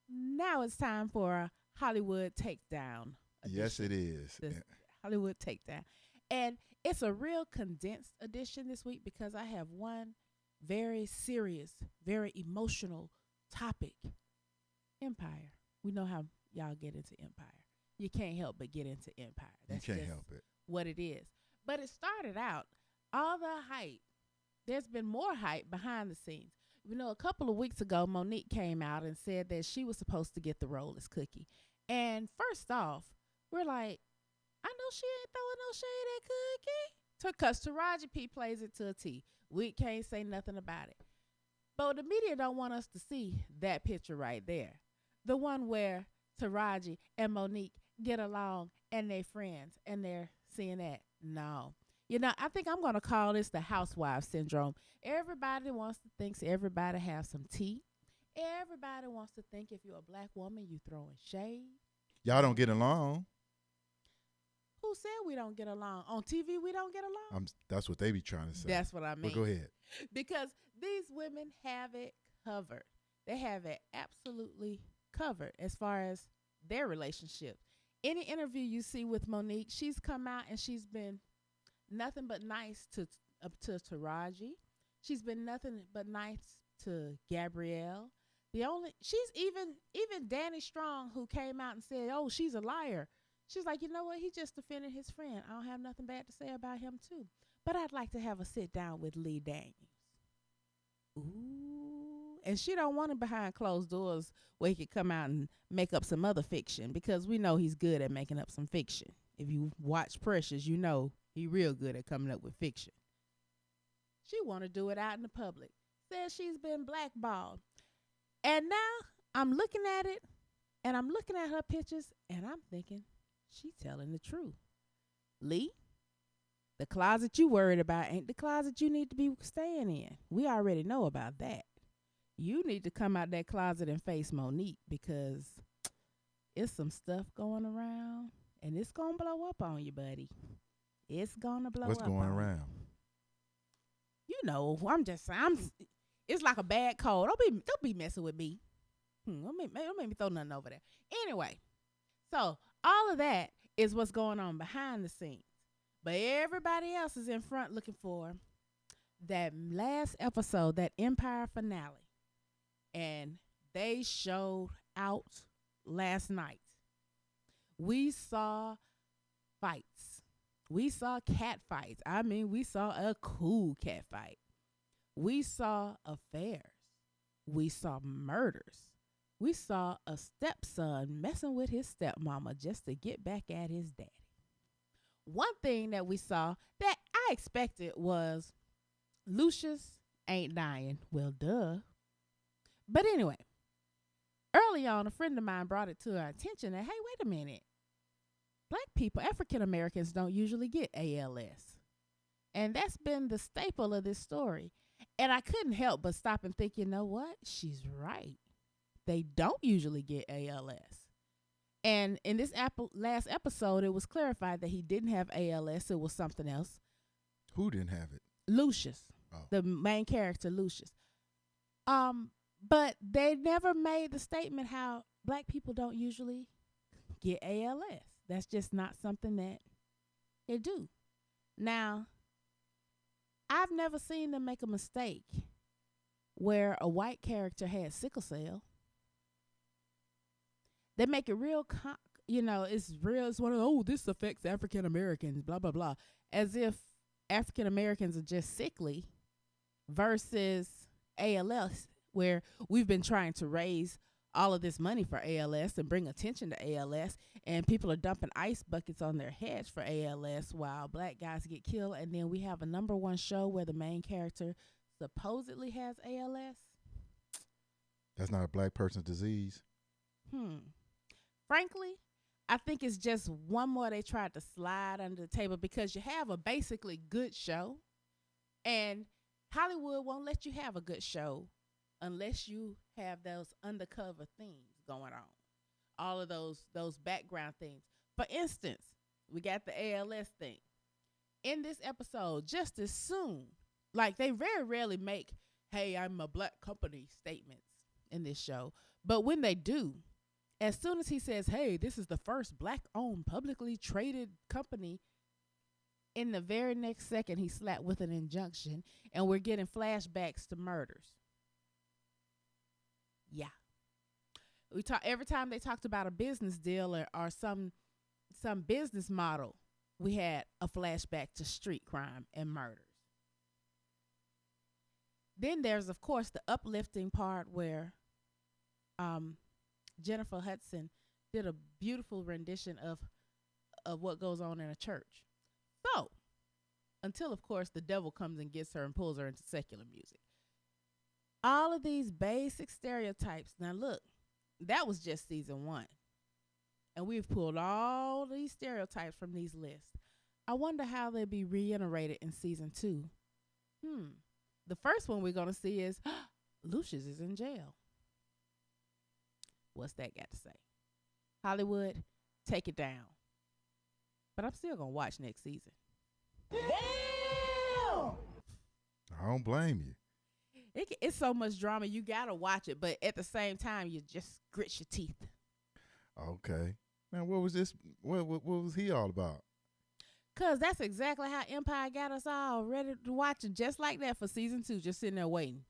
Now it's time for a Hollywood Takedown Yes, it edition. is. The Hollywood Takedown. And it's a real condensed edition this week because I have one very serious, very emotional topic. Empire. We know how y'all get into Empire. You can't help but get into Empire. You That's can't just help it. what it is. But it started out, all the hype. There's been more hype behind the scenes. You know, a couple of weeks ago, Monique came out and said that she was supposed to get the role as Cookie. And first off, we're like, I know she ain't throwing no shade at Cookie. Because Taraji P plays it to a T. We can't say nothing about it. But the media don't want us to see that picture right there. The one where Taraji and Monique get along and they're friends and they're seeing that. No. You know, I think I'm going to call this the Housewives Syndrome. Everybody wants to think everybody has some tea. Everybody wants to think if you're a black woman, you throwing shade. Y'all don't get along. Who said we don't get along? On TV, we don't get along? That's what they be trying to say. That's what I mean. But go ahead. Because these women have it covered. They have it absolutely covered as far as their relationship. Any interview you see with Monique, she's come out and she's been nothing but nice to Taraji. She's been nothing but nice to Gabrielle. She's even Danny Strong, who came out and said, "Oh, she's a liar." She's like, you know what? He just defended his friend. I don't have nothing bad to say about him too. But I'd like to have a sit down with Lee Daniels. Ooh. And she don't want him behind closed doors where he could come out and make up some other fiction, because we know he's good at making up some fiction. If you watch Precious, you know he real good at coming up with fiction. She want to do it out in the public. Says she's been blackballed. And now I'm looking at it, and I'm looking at her pictures, and I'm thinking, she telling the truth. Lee, the closet you worried about ain't the closet you need to be staying in. We already know about that. You need to come out that closet and face Monique, because it's some stuff going around, and it's going to blow up on you, buddy. It's going to blow What's up going on around? You know, I'm just saying, it's like a bad cold. Don't be messing with me. Don't make me throw nothing over there. Anyway, so all of that is what's going on behind the scenes. But everybody else is in front looking for that last episode, that Empire finale. And they showed out last night. We saw fights. We saw cat fights. I mean, we saw a cool cat fight. We saw affairs. We saw murders. We saw a stepson messing with his stepmama just to get back at his daddy. One thing that we saw that I expected was Lucius ain't dying. Well, duh. But anyway, early on, a friend of mine brought it to our attention that, hey, wait a minute. Black people, African Americans, don't usually get ALS. And that's been the staple of this story. And I couldn't help but stop and think, you know what? She's right. They don't usually get ALS. And in this last episode, it was clarified that he didn't have ALS. It was something else. Who didn't have it? Lucius, the main character, Lucius. But they never made the statement how black people don't usually get ALS. That's just not something that they do. Now, I've never seen them make a mistake where a white character had sickle cell. They make it real, it's real. It's one of, oh, this affects African Americans, blah, blah, blah. As if African Americans are just sickly versus ALS, where we've been trying to raise all of this money for ALS and bring attention to ALS, and people are dumping ice buckets on their heads for ALS while black guys get killed. And then we have a #1 show where the main character supposedly has ALS. That's not a black person's disease. Frankly, I think it's just one more they tried to slide under the table, because you have a basically good show, and Hollywood won't let you have a good show unless you have those undercover things going on. All of those background things. For instance, we got the ALS thing. In this episode, just as soon, like they very rarely make, hey, I'm a black company statements. in this show. But when they do, as soon as he says, "Hey, this is the first black-owned publicly traded company," in the very next second, he's slapped with an injunction, and we're getting flashbacks to murders. Yeah, we talk every time they talked about a business deal or some business model. We had a flashback to street crime and murders. Then there's, of course, the uplifting part where Jennifer Hudson did a beautiful rendition of what goes on in a church. So, until, of course, the devil comes and gets her and pulls her into secular music. All of these basic stereotypes. Now, look, that was just season 1. And we've pulled all these stereotypes from these lists. I wonder how they'll be reiterated in season 2. The first one we're going to see is Lucius is in jail. What's that got to say? Hollywood, take it down. But I'm still going to watch next season. I don't blame you. It's so much drama. You got to watch it. But at the same time, you just grit your teeth. Okay. Man, what was this? What was he all about? Because that's exactly how Empire got us all ready to watch it just like that for season 2, just sitting there waiting.